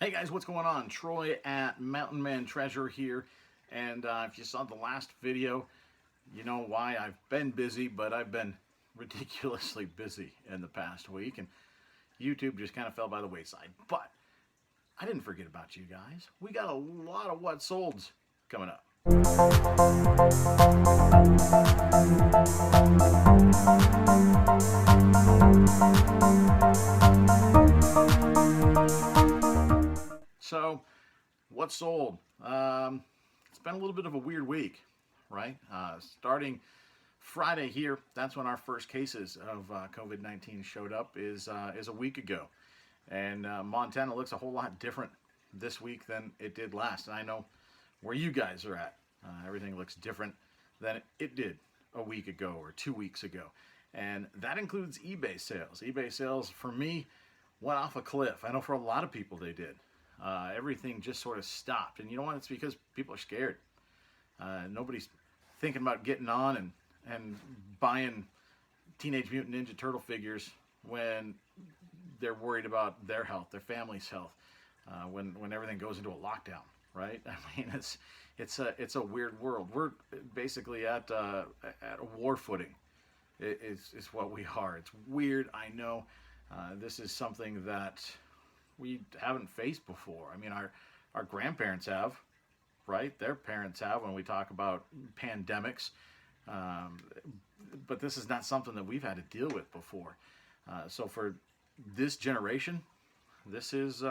Hey guys, what's going on? Troy at Mountain Man Treasure here, and if you saw the last video, you know why I've been busy, but I've been ridiculously busy in the past week, and YouTube just kind of fell by the wayside. But I didn't forget about you guys. We got a lot of what solds coming up. So, what sold? It's been a little bit of a weird week, right? Starting Friday here, that's when our first cases of COVID-19 showed up, is a week ago. And Montana looks a whole lot different this week than it did last. And I know where you guys are at. Everything looks different than it did a week ago or 2 weeks ago. And that includes eBay sales. eBay sales, for me, went off a cliff. I know for a lot of people they did. Everything just sort of stopped. And you know what? It's because people are scared. Nobody's thinking about getting on and buying Teenage Mutant Ninja Turtle figures when they're worried about their health, their family's health, when everything goes into a lockdown, right? I mean, it's a weird world. We're basically at a war footing. It's what we are. It's weird, I know. This is something that we haven't faced before. I mean, our grandparents have, right? Their parents have when we talk about pandemics. But this is not something that we've had to deal with before. So for this generation, this is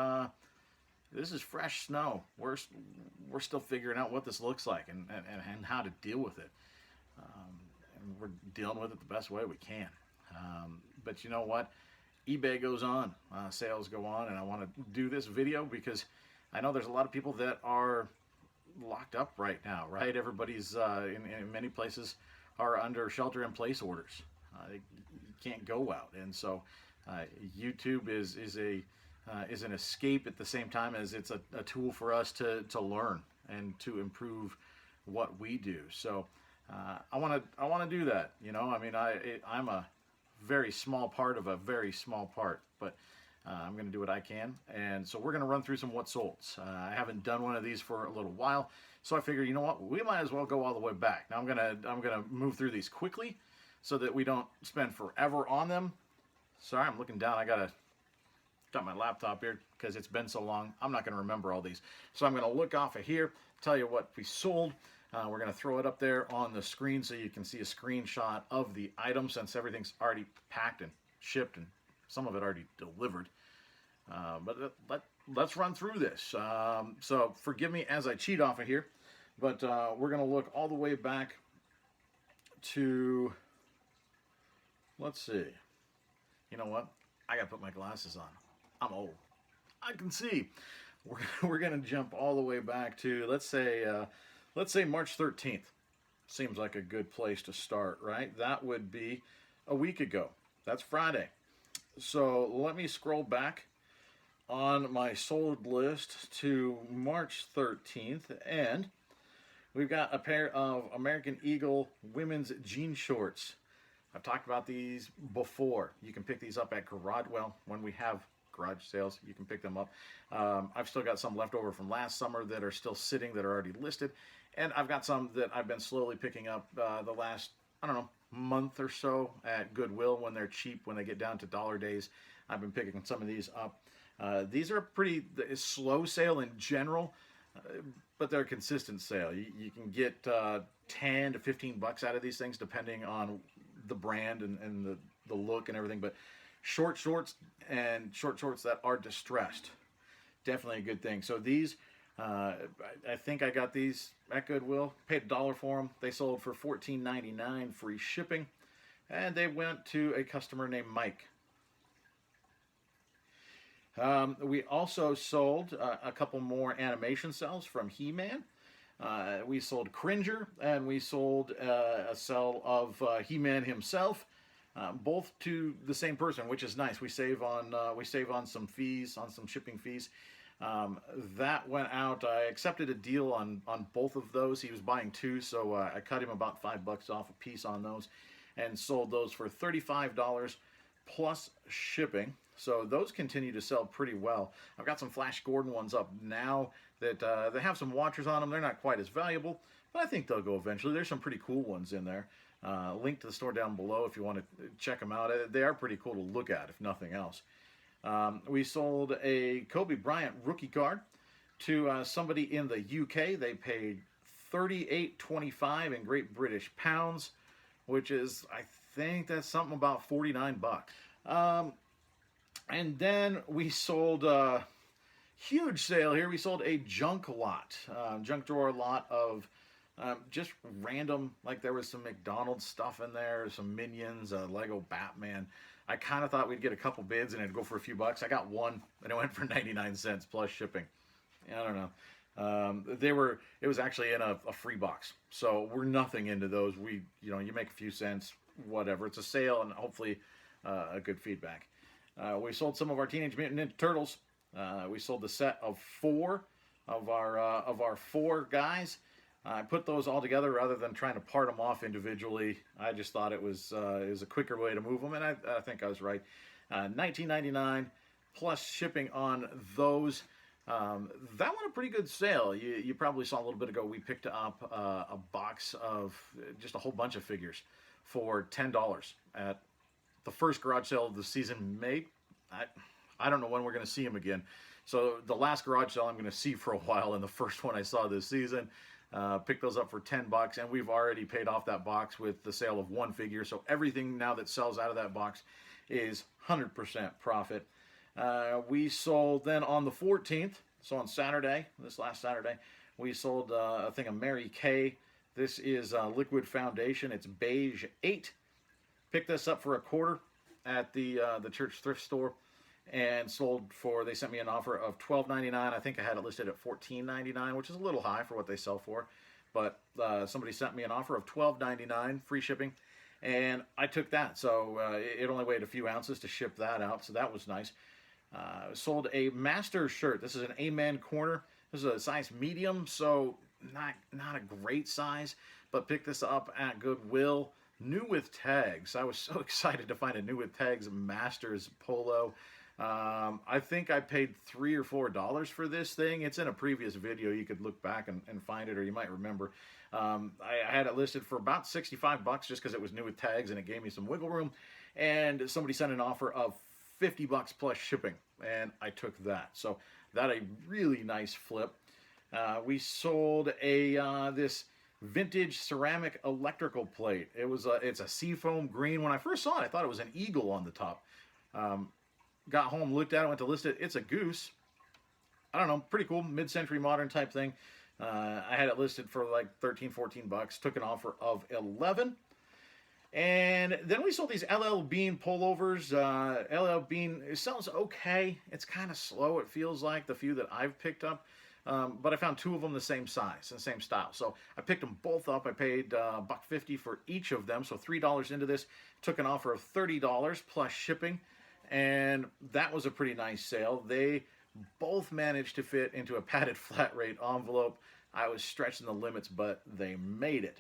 fresh snow. We're still figuring out what this looks like and how to deal with it. And we're dealing with it the best way we can. But you know what? eBay goes on, sales go on, and I want to do this video because I know there's a lot of people that are locked up right now, right? Everybody's in many places are under shelter-in-place orders. They can't go out, and so YouTube is an escape at the same time as it's a tool for us to learn and to improve what we do. So I want to do that. You know, I mean, I'm a very small part of a very small part, but I'm going to do what I can. And so we're going to run through some what solds. I haven't done one of these for a little while, so I figure, you know what, we might as well go all the way back. Now I'm gonna move through these quickly so that we don't spend forever on them. Sorry, I'm looking down. Got my laptop here because it's been so long. I'm not going to remember all these, so I'm going to look off of here, tell you what we sold. We're going to throw it up there on the screen so you can see a screenshot of the item, since everything's already packed and shipped and some of it already delivered. But let's run through this. So forgive me as I cheat off of here, but we're going to look all the way back to, let's see. You know what? I got to put my glasses on. I'm old. I can see. We're going to jump all the way back to, let's say March 13th. Seems like a good place to start, right? That would be a week ago. That's Friday. So let me scroll back on my sold list to March 13th, and we've got a pair of American Eagle women's jean shorts. I've talked about these before. You can pick these up at when we have garage sales, you can pick them up. I've still got some left over from last summer that are still sitting, that are already listed. And I've got some that I've been slowly picking up the last, I don't know, month or so at Goodwill when they're cheap, when they get down to dollar days. I've been picking some of these up. These are a pretty slow sale in general, but they're a consistent sale. You can get 10 to 15 bucks out of these things depending on the brand and the look and everything. But short shorts and short shorts that are distressed, definitely a good thing. So these, I think I got these at Goodwill, paid $1 for them. They sold for $14.99, free shipping, and they went to a customer named Mike. We also sold a couple more animation cells from He-Man. We sold Cringer, and we sold a cell of He-Man himself, both to the same person, which is nice. We save on some fees, on some shipping fees. That went out. I accepted a deal on both of those. He was buying two, so I cut him about $5 off a piece on those, and sold those for $35 plus shipping. So those continue to sell pretty well. I've got some Flash Gordon ones up now that they have some watchers on them. They're not quite as valuable, but I think they'll go eventually. There's some pretty cool ones in there. Link to the store down below if you want to check them out. They are pretty cool to look at, if nothing else. We sold a Kobe Bryant rookie card to somebody in the UK. They paid $38.25 in Great British pounds, which is, I think that's something about 49 bucks. And then we sold a huge sale here. We sold a junk lot, junk drawer lot of just random, like there was some McDonald's stuff in there, some Minions, Lego Batman. I kind of thought we'd get a couple bids and it'd go for a few bucks. I got one and it went for 99 cents plus shipping. I don't know. It was actually in a free box. So we're nothing into those. You make a few cents, whatever. It's a sale and hopefully a good feedback. We sold some of our Teenage Mutant Ninja Turtles. We sold the set of 4 of our 4 guys. I put those all together rather than trying to part them off individually. I just thought it was a quicker way to move them, and I think I was right. $19.99 plus shipping on those. That one a pretty good sale. You probably saw a little bit ago. We picked up a box of just a whole bunch of figures for $10 at the first garage sale of the season. I don't know when we're going to see them again. So the last garage sale I'm going to see for a while, and the first one I saw this season. Picked those up for $10, and we've already paid off that box with the sale of 1 figure. So everything now that sells out of that box is 100% profit. We sold then on the 14th, so on Saturday, this last Saturday, we sold a thing of Mary Kay. This is Liquid Foundation. It's beige 8. Picked this up for $0.25 at the church thrift store. And they sent me an offer of $12.99. I think I had it listed at $14.99, which is a little high for what they sell for. But somebody sent me an offer of $12.99, free shipping, and I took that. So it only weighed a few ounces to ship that out, so that was nice. Sold a Master shirt. This is an Amen corner. This is a size medium, so not a great size, but picked this up at Goodwill. New with tags. I was so excited to find a new with tags Masters polo. I think I paid $3 or $4 for this thing. It's in a previous video. You could look back and find it, or you might remember. I had it listed for about 65 bucks just because it was new with tags and it gave me some wiggle room. And somebody sent an offer of 50 bucks plus shipping, and I took that. So that a really nice flip. We sold this vintage ceramic electrical plate. It's a seafoam green. When I first saw it, I thought it was an eagle on the top. Got home, looked at it, went to list it. It's a goose. I don't know, pretty cool, mid-century modern type thing. I had it listed for like 13, 14 bucks. Took an offer of 11. And then we sold these LL Bean pullovers. LL Bean, it sells okay. It's kind of slow, it feels like, the few that I've picked up. But I found 2 of them the same size and same style. So I picked them both up. I paid $1.50 for each of them. So $3 into this. Took an offer of $30 plus shipping. And that was a pretty nice sale. They both managed to fit into a padded flat rate envelope. I was stretching the limits, but they made it.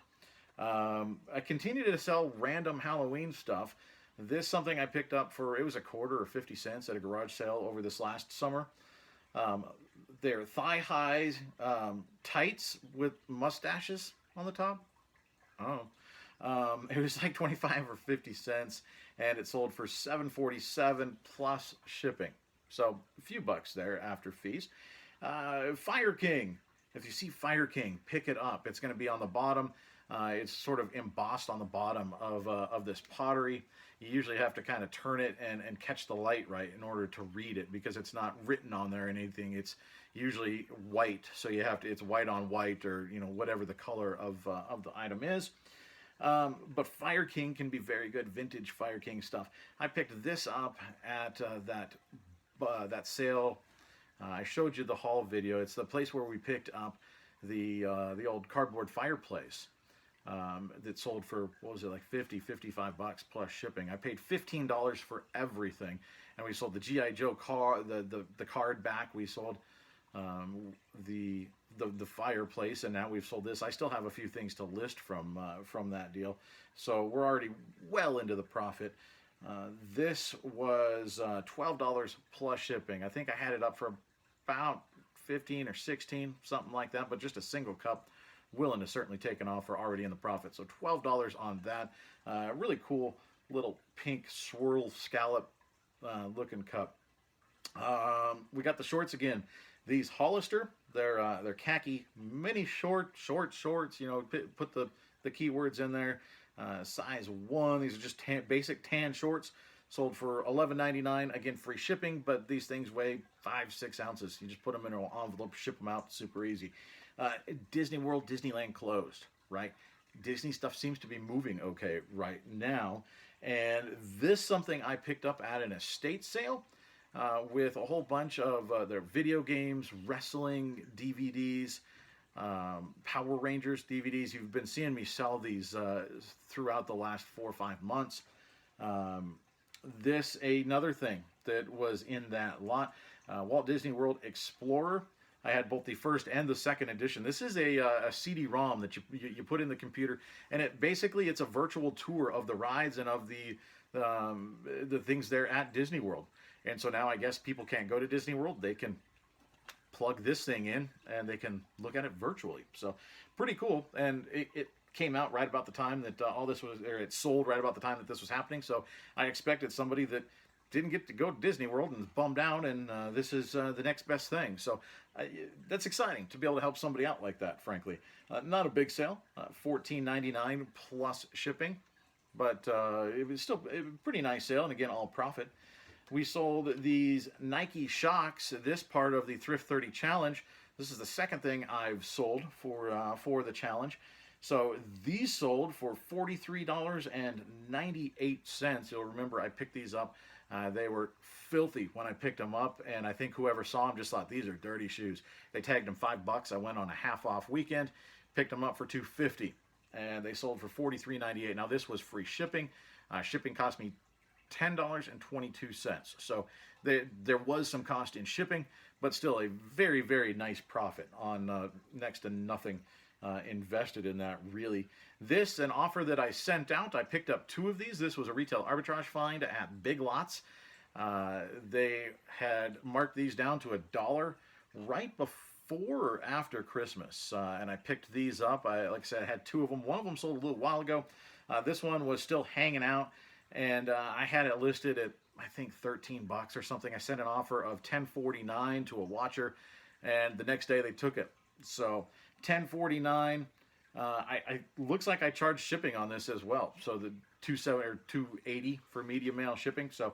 I continue to sell random Halloween stuff. This is something I picked up for, it was $0.25 or 50 cents at a garage sale over this last summer. They're thigh-high tights with mustaches on the top. It was like 25 or 50 cents, and it sold for $7.47 plus shipping. So a few bucks there after fees. Fire King. If you see Fire King, pick it up. It's going to be on the bottom. It's sort of embossed on the bottom of this pottery. You usually have to kind of turn it and catch the light right in order to read it, because it's not written on there or anything. It's usually white, so it's white on white, or whatever the color of the item is. But Fire King can be very good, vintage Fire King stuff. I picked this up at that sale. I showed you the haul video. It's the place where we picked up the old cardboard fireplace that sold for, what was it, like 50, 55 bucks plus shipping. I paid $15 for everything, and we sold the G.I. Joe car, the card back. We sold the fireplace, and now we've sold this. I still have a few things to list from that deal, so we're already well into the profit. This was $12 plus shipping. I think I had it up for about 15 or 16, something like that, but just a single cup. Willing to certainly take an offer, already in the profit. So $12 on that. Really cool little pink swirl scallop looking cup. We got the shorts again. These Hollister, they're khaki mini shorts. You know, put the keywords in there. Size 1. These are just basic tan shorts. Sold for $11.99. Again, free shipping, but these things weigh 5-6 ounces. You just put them in an envelope, ship them out, super easy. Disney World, Disneyland closed, right? Disney stuff seems to be moving okay right now. And this something I picked up at an estate sale with a whole bunch of their video games, wrestling DVDs, Power Rangers DVDs. You've been seeing me sell these throughout the last 4 or 5 months. This, another thing that was in that lot, Walt Disney World Explorer. I had both the first and the second edition. This is a CD-ROM that you put in the computer, and basically it's a virtual tour of the rides and of the things there at Disney World. And so now I guess people can't go to Disney World. They can plug this thing in and they can look at it virtually. So pretty cool. And it came out right about the time that all this was, or it sold right about the time that this was happening. So I expected somebody that didn't get to go to Disney World and bummed out, and this is the next best thing. So that's exciting to be able to help somebody out like that, frankly. Not a big sale, $14.99 plus shipping, but it was still a pretty nice sale, and again, all profit. We sold these Nike Shox, this part of the Thrift 30 Challenge. This is the second thing I've sold for the challenge. So these sold for $43.98. You'll remember I picked these up. They were filthy when I picked them up, and I think whoever saw them just thought these are dirty shoes. They tagged them $5. I went on a half-off weekend, picked them up for $2.50, and they sold for $43.98. Now this was free shipping. Shipping cost me $10.22. So there was some cost in shipping, but still a very, very nice profit on next to nothing invested in that, really. This, an offer that I sent out. I picked up 2 of these. This was a retail arbitrage find at Big Lots. They had marked these down to $1 right before or after Christmas, and I picked these up. Like I said, I had 2 of them. One of them sold a little while ago. This one was still hanging out, and I had it listed at, I think, $13 or something. I sent an offer of $10.49 to a watcher, and the next day they took it. So $10.49. I looks like I charged shipping on this as well. So the $2.70 or $2.80 for medium mail shipping. So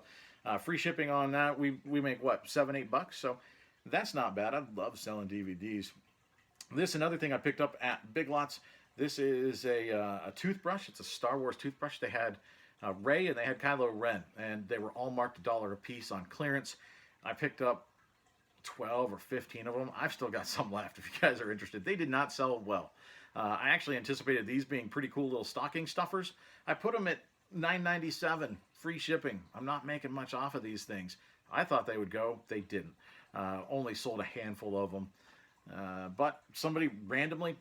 free shipping on that. We make what, $7-8? So that's not bad. I love selling DVDs. This, another thing I picked up at Big Lots. This is a toothbrush. It's a Star Wars toothbrush. They had Rey and they had Kylo Ren, and they were all marked $1 a piece on clearance. I picked up 12 or 15 of them. I've still got some left if you guys are interested. They did not sell well. I actually anticipated these being pretty cool little stocking stuffers. I put them at $9.97, free shipping. I'm not making much off of these things. I thought they would go. They didn't. Only sold a handful of them. But somebody randomly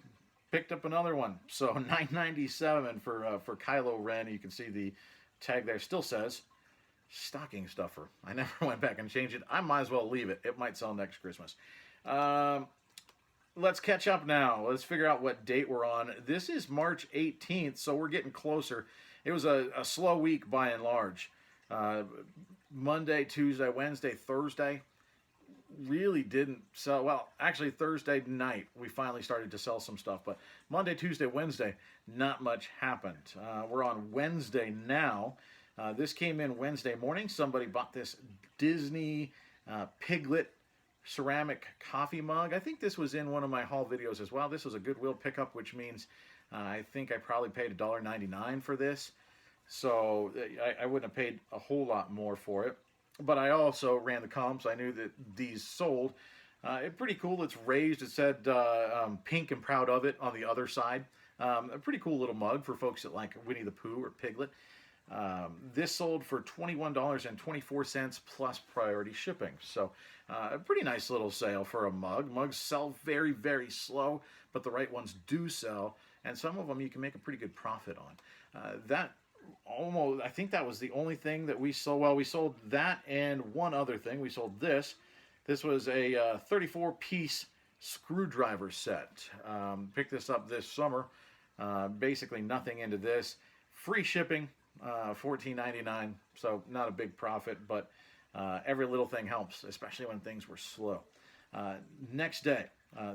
picked up another one. So $9.97 for Kylo Ren. You can see the tag there. Still says stocking stuffer. I never went back and changed it. I might as well leave it. It might sell next Christmas. Let's catch up now. Let's figure out what date we're on. This is March 18th, so we're getting closer. It was a slow week by and large. Monday, Tuesday, Wednesday, Thursday really didn't sell. Well, actually Thursday night we finally started to sell some stuff, but Monday, Tuesday, Wednesday, not much happened. We're on Wednesday now. This came in Wednesday morning. Somebody bought this Disney Piglet ceramic coffee mug. I think this was in one of my haul videos as well. This was a Goodwill pickup, which means I think I probably paid $1.99 for this. So I wouldn't have paid a whole lot more for it. But I also ran the comps. I knew that these sold. It's pretty cool. It's raised. It said pink and proud of it on the other side. A pretty cool little mug for folks that like Winnie the Pooh or Piglet. This sold for $21.24 plus priority shipping. So a pretty nice little sale for a mug. Mugs sell very, very slow, but the right ones do sell. And some of them you can make a pretty good profit on. That almost, I think that was the only thing that we sold. Well, we sold that and one other thing. We sold this. This was a 34-piece screwdriver set. Picked this up this summer. Basically nothing into this. Free shipping, $14.99. So not a big profit, but every little thing helps, especially when things were slow. Next day,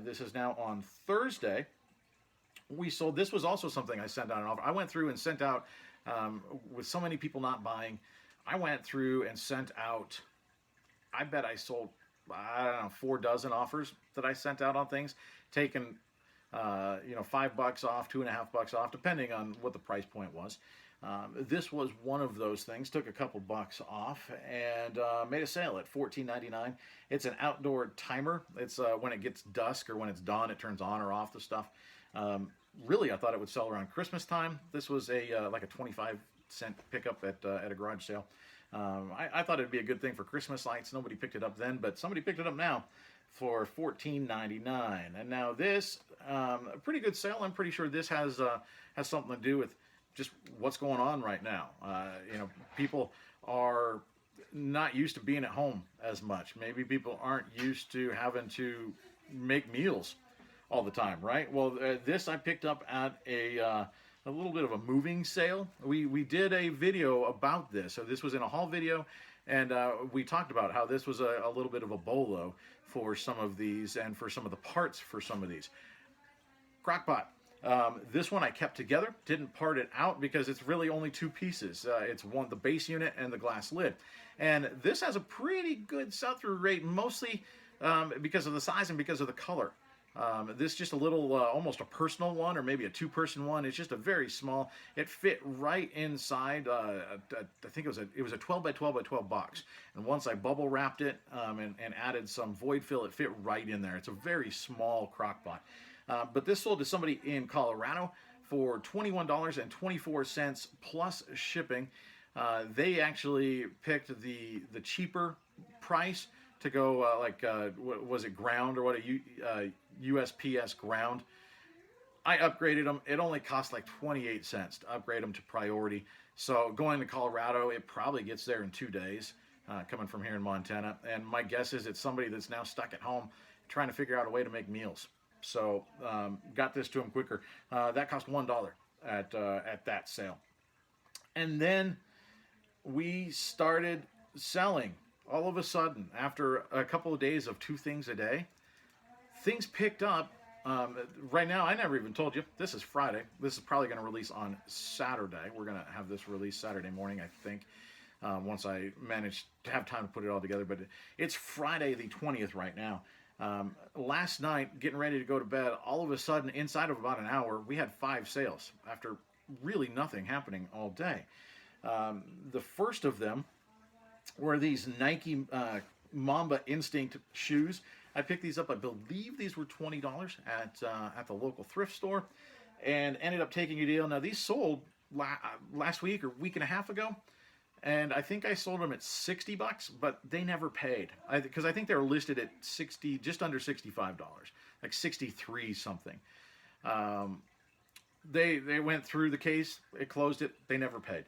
this is now on Thursday. We sold, this was also something I sent out an offer. I went through and sent out, with so many people not buying, I went through and sent out, I bet I sold, I don't know, 4 dozen offers that I sent out on things, taking, $5 off, $2.50 off, depending on what the price point was. This was one of those things, took a couple bucks off, and made a sale at $14.99. It's an outdoor timer. It's when it gets dusk or when it's dawn, it turns on or off the stuff. Really, I thought it would sell around Christmas time. This was like a 25-cent pickup at a garage sale. I thought it'd be a good thing for Christmas lights. Nobody picked it up then, but somebody picked it up now for $14.99. And now this, a pretty good sale. I'm pretty sure this has something to do with just what's going on right now. People are not used to being at home as much. Maybe people aren't used to having to make meals all the time, right? Well, this I picked up at a little bit of a moving sale. We did a video about this. So this was in a haul video, and we talked about how this was a little bit of a bolo for some of these and for some of the parts for some of these. Crock Pot. This one I kept together, didn't part it out because it's really only 2 pieces. It's the base unit and the glass lid. And this has a pretty good sell-through rate, mostly because of the size and because of the color. This is just a little, almost a personal one, or maybe a 2-person one. It's just a very small. It fit right inside. I think it was a 12 by 12 by 12 box. And once I bubble wrapped it and added some void fill, it fit right in there. It's a very small crock pot. But this sold to somebody in Colorado for $21.24 plus shipping. They actually picked the cheaper price to go was it ground or what, a USPS ground. I upgraded them. It only cost like 28 cents to upgrade them to priority. So going to Colorado, it probably gets there in 2 days, coming from here in Montana. And my guess is it's somebody that's now stuck at home trying to figure out a way to make meals. So got this to them quicker. That cost $1 at that sale. And then we started selling. All of a sudden, after a couple of days of 2 things a day, things picked up. Right now, I never even told you, this is Friday. This is probably going to release on Saturday. We're going to have this released Saturday morning, I think, once I manage to have time to put it all together. But it's Friday the 20th right now. Last night, getting ready to go to bed, all of a sudden, inside of about an hour, we had 5 sales after really nothing happening all day. The first of them were these Nike Mamba Instinct shoes. I picked these up. I believe these were $20 at the local thrift store, and ended up taking a deal. Now these sold last week or week and a half ago, and I think I sold them at $60, but they never paid because I think they were listed at just under $65, like 63 something. They went through the case, it closed it, they never paid.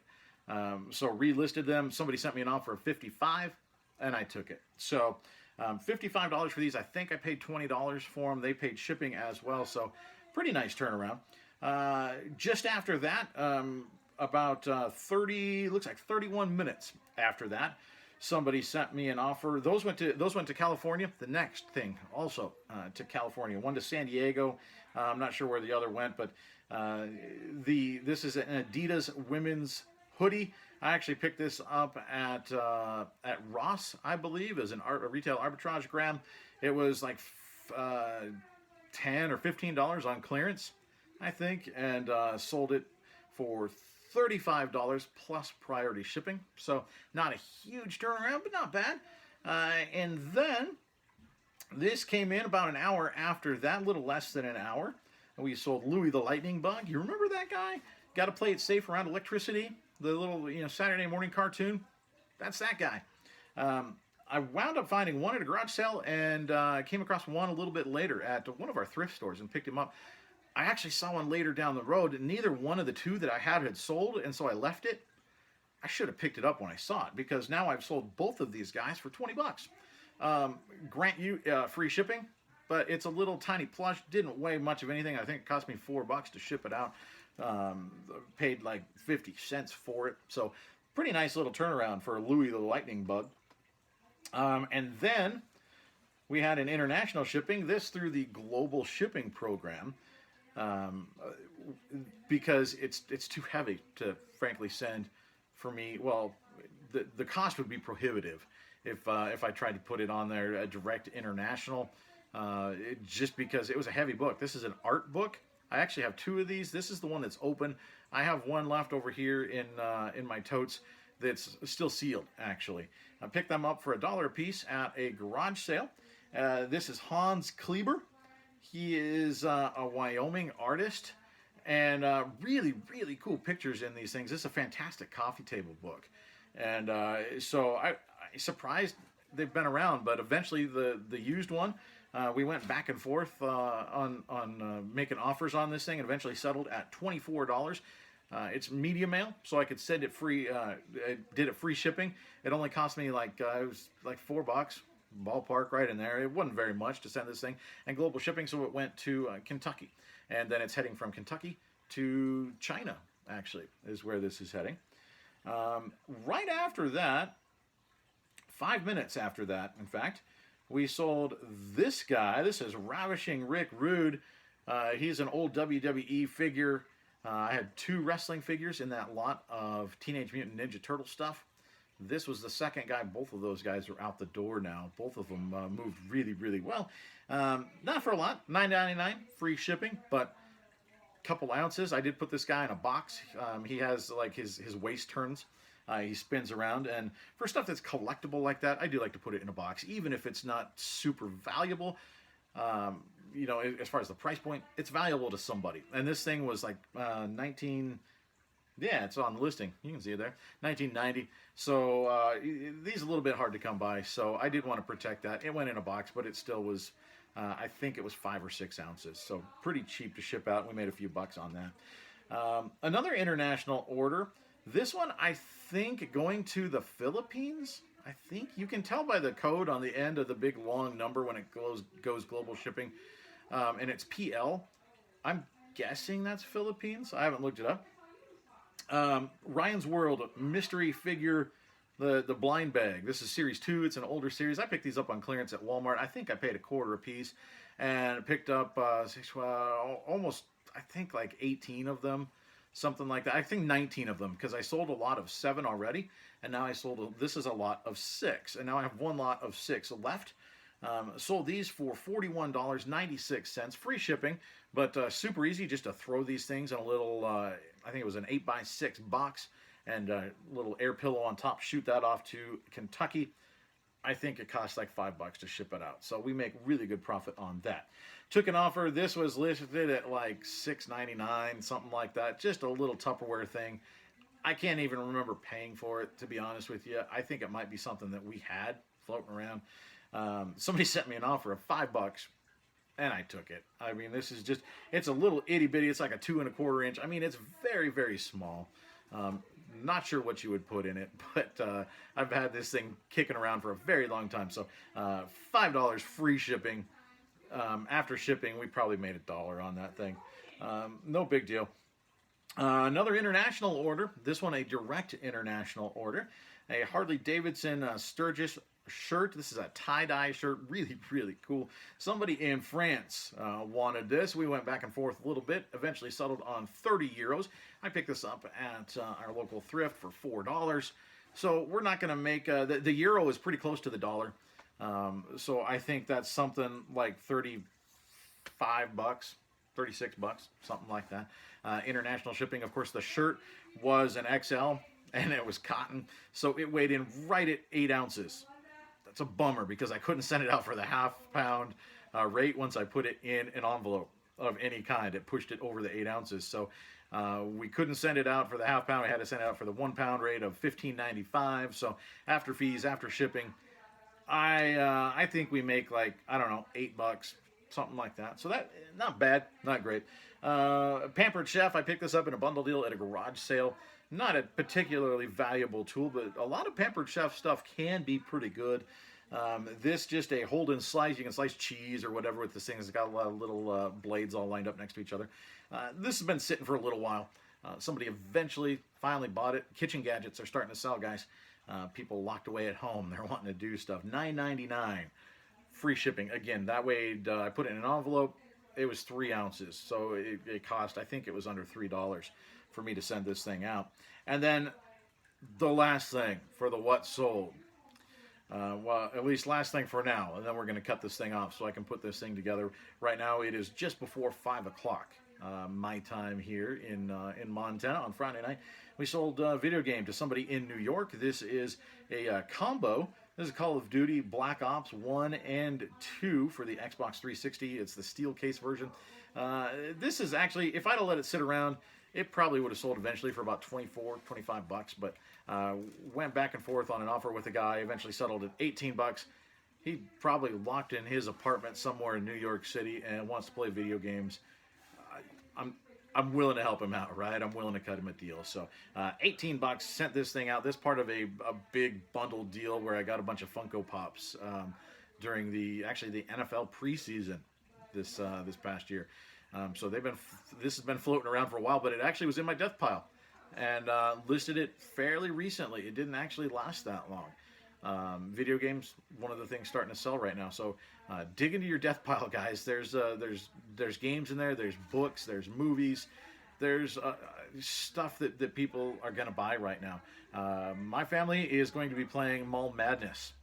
So relisted them. Somebody sent me an offer of $55, and I took it. So $55 for these. I think I paid $20 for them. They paid shipping as well. So pretty nice turnaround. Just after that, about 31 minutes after that, somebody sent me an offer. Those went to California. The next thing also to California. One to San Diego. I'm not sure where the other went, but this is an Adidas women's hoodie. I actually picked this up at Ross, I believe, as a retail arbitrage grab. It was like $10 or $15 on clearance, I think, and sold it for $35 plus priority shipping. So not a huge turnaround, but not bad. And then this came in about an hour after that, a little less than an hour. We sold Louie the Lightning Bug. You remember that guy? Got to play it safe around electricity. The little, Saturday morning cartoon. That's that guy. I wound up finding one at a garage sale and came across one a little bit later at one of our thrift stores and picked him up. I actually saw one later down the road, and neither one of the two that I had sold, and so I left it. I should have picked it up when I saw it, because now I've sold both of these guys for 20 bucks. Grant you free shipping, but it's a little tiny plush. Didn't weigh much of anything. I think it cost me $4 to ship it out. Paid like 50 cents for it. So pretty nice little turnaround for Louie the Lightning Bug. And then we had an international shipping, this through the global shipping program, because it's too heavy to frankly send for me. Well, the cost would be prohibitive if I tried to put it on there direct international, just because it was a heavy book. This is an art book. I actually have two of these. This is the one that's open. I have one left over here in my totes that's still sealed, actually. I picked them up for $1 a piece at a garage sale. This is Hans Kleber. He is a Wyoming artist, and really, really cool pictures in these things. This is a fantastic coffee table book. And so I'm surprised they've been around, but eventually the used one, we went back and forth on making offers on this thing, and eventually settled at $24. It's media mail, so I could send it free. I did it free shipping. It only cost me like it was like $4, ballpark, right in there. It wasn't very much to send this thing, and global shipping, so it went to Kentucky, and then it's heading from Kentucky to China. Actually, is where this is heading. Right after that, 5 minutes after that, in fact, we sold this guy. This is Ravishing Rick Rude. He's an old WWE figure. I had 2 wrestling figures in that lot of Teenage Mutant Ninja Turtle stuff. This was the second guy. Both of those guys are out the door now. Both of them moved really, really well. Not for a lot. $9.99 free shipping, but a couple ounces. I did put this guy in a box. He has like his waist turns. He spins around, and for stuff that's collectible like that, I do like to put it in a box, even if it's not super valuable. You know, as far as the price point, it's valuable to somebody. And this thing was like 19. Yeah, it's on the listing. You can see it there, 1990. So these are a little bit hard to come by. So I did want to protect that. It went in a box, but it still was. I think it was 5 or 6 ounces. So pretty cheap to ship out. We made a few bucks on that. Another international order. This one, I think, going to the Philippines. I think you can tell by the code on the end of the big long number when it goes global shipping, and it's PL. I'm guessing that's Philippines. I haven't looked it up. Ryan's World mystery figure, the blind bag. This is series 2. It's an older series. I picked these up on clearance at Walmart. I think I paid $0.25 a piece, and picked up almost, I think, like 18 of them. Something like that. I think 19 of them, because I sold a lot of 7 already, and now this is a lot of 6, and now I have one lot of 6 left. Sold these for $41.96, free shipping, but super easy just to throw these things in a little, I think it was an 8x6 box, and a little air pillow on top, shoot that off to Kentucky. I think it costs like $5 to ship it out. So we make really good profit on that. Took an offer. This was listed at like $6.99, something like that. Just a little Tupperware thing. I can't even remember paying for it, to be honest with you. I think it might be something that we had floating around. Somebody sent me an offer of $5, and I took it. I mean, this is just, it's a little itty bitty. It's like a 2 1/4 inch. I mean, it's very, very small. Not sure what you would put in it, but I've had this thing kicking around for a very long time. So $5 free shipping. After shipping, we probably made $1 on that thing. No big deal. Another international order. This one a direct international order. A Harley Davidson Sturgis shirt. This is a tie-dye shirt. Really, really cool. Somebody in France wanted this. We went back and forth a little bit. Eventually settled on 30 euros. I picked this up at our local thrift for $4. So we're not going to make... the euro is pretty close to the dollar. So I think that's something like $35, $36, something like that. International shipping. Of course, the shirt was an XL, and it was cotton. So it weighed in right at 8 ounces. That's a bummer, because I couldn't send it out for the half-pound rate once I put it in an envelope of any kind. It pushed it over the 8 ounces. So we couldn't send it out for the half-pound. I had to send it out for the 1 pound rate of $15.95. So after fees, after shipping, I think we make like, I don't know, $8, something like that. So that, not bad, not great. Pampered Chef, I picked this up in a bundle deal at a garage sale. Not a particularly valuable tool, but a lot of Pampered Chef stuff can be pretty good. This just a hold and slice. You can slice cheese or whatever with this thing. It's got a lot of little blades all lined up next to each other. This has been sitting for a little while. Somebody eventually finally bought it. Kitchen gadgets are starting to sell, guys. People locked away at home. They're wanting to do stuff. $9.99. Free shipping. Again, that way I put it in an envelope. It was 3 ounces. So it cost, I think it was under $3 for me to send this thing out. And then the last thing for the what sold. Well, at least last thing for now, and then we're going to cut this thing off so I can put this thing together. Right now, it is just before 5 o'clock my time here in Montana on Friday night. We sold a video game to somebody in New York. This is a combo. This is Call of Duty Black Ops 1 and 2 for the Xbox 360. It's the steel case version. This is actually, if I'd have let it sit around, it probably would have sold eventually for about 24, 25 bucks, but went back and forth on an offer with a guy, eventually settled at 18 bucks. He probably locked in his apartment somewhere in New York City and wants to play video games. I'm willing to help him out, right? I'm willing to cut him a deal. So 18 bucks, sent this thing out. This part of a big bundle deal where I got a bunch of Funko Pops during the NFL preseason this past year. So this has been floating around for a while, but it actually was in my death pile, and listed it fairly recently. It didn't actually last that long. Video games, one of the things starting to sell right now. So dig into your death pile, guys. There's games in there. There's books. There's movies. There's stuff that people are going to buy right now. My family is going to be playing Mall Madness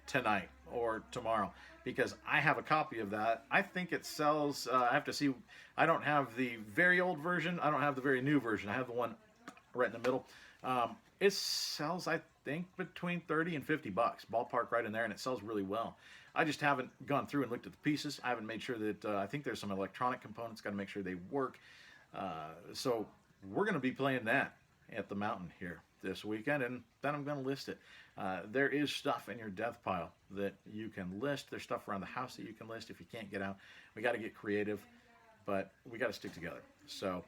tonight or tomorrow, because I have a copy of that. I think it sells, I have to see, I don't have the very old version, I don't have the very new version, I have the one right in the middle. It sells, I think, between 30 and 50 bucks, ballpark right in there, and it sells really well. I just haven't gone through and looked at the pieces. I haven't made sure that, I think there's some electronic components, got to make sure they work. So we're going to be playing that at the mountain here this weekend, and then I'm going to list it. There is stuff in your death pile that you can list. There's stuff around the house that you can list if you can't get out. We got to get creative, but we got to stick together. So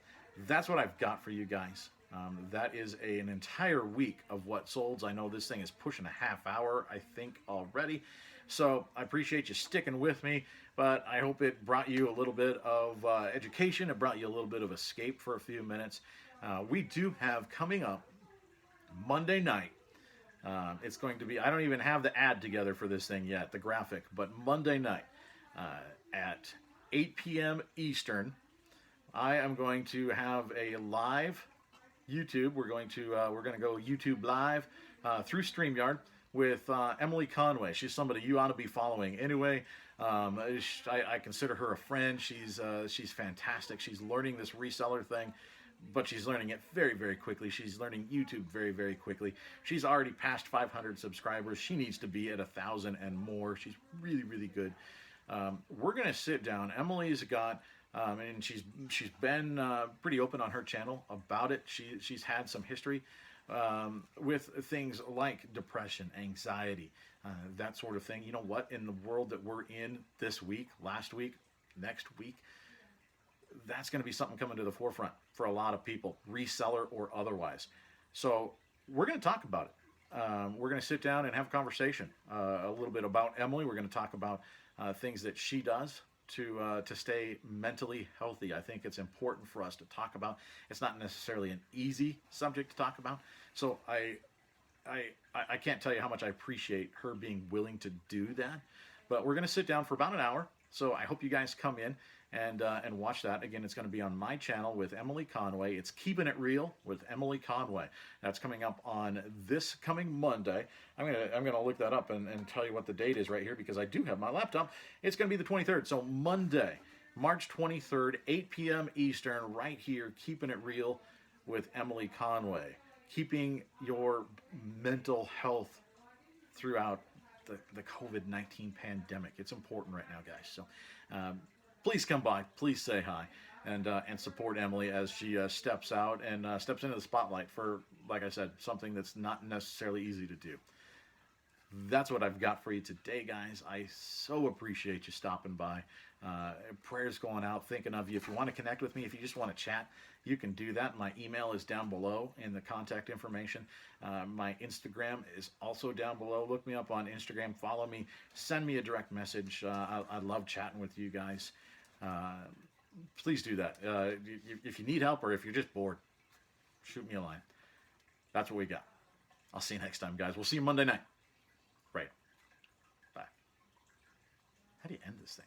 that's what I've got for you guys. That is an entire week of what solds. I know this thing is pushing a half hour, I think, already. So I appreciate you sticking with me, but I hope it brought you a little bit of education. It brought you a little bit of escape for a few minutes. We do have coming up Monday night. It's going to be, I don't even have the ad together for this thing yet, the graphic, but Monday night at 8 p.m. Eastern, I am going to have a live YouTube. We're going to go YouTube live through StreamYard with Emily Conway. She's somebody you ought to be following. Anyway, I consider her a friend. She's fantastic. She's learning this reseller thing, but she's learning it very, very quickly. She's learning YouTube very, very quickly. She's already passed 500 subscribers. She needs to be at 1,000 and more. She's really, really good. We're going to sit down. Emily's got, and she's been pretty open on her channel about it. She's had some history with things like depression, anxiety, that sort of thing. You know what? In the world that we're in this week, last week, next week, that's going to be something coming to the forefront for a lot of people, reseller or otherwise. So we're going to talk about it. We're going to sit down and have a conversation a little bit about Emily. We're going to talk about things that she does to stay mentally healthy. I think it's important for us to talk about. It's not necessarily an easy subject to talk about. So I can't tell you how much I appreciate her being willing to do that. But we're going to sit down for about an hour. So I hope you guys come in and watch that. Again, it's going to be on my channel with Emily Conway. It's Keeping It Real with Emily Conway. That's coming up on this coming Monday. I'm gonna look that up and tell you what the date is right here, because I do have my laptop. It's going to be the 23rd. So Monday, March 23rd, 8 p.m. Eastern, right here, Keeping It Real with Emily Conway. Keeping your mental health throughout the COVID-19 pandemic. It's important right now, guys. So please come by, please say hi, and support Emily as she steps out and steps into the spotlight for, like I said, something that's not necessarily easy to do. That's what I've got for you today, guys. I so appreciate you stopping by. Prayers going out, thinking of you. If you want to connect with me, if you just want to chat, you can do that. My email is down below in the contact information. My Instagram is also down below. Look me up on Instagram. Follow me. Send me a direct message. I love chatting with you guys. Please do that. If you need help or if you're just bored, shoot me a line. That's what we got. I'll see you next time, guys. We'll see you Monday night. Right. Bye. How do you end this thing?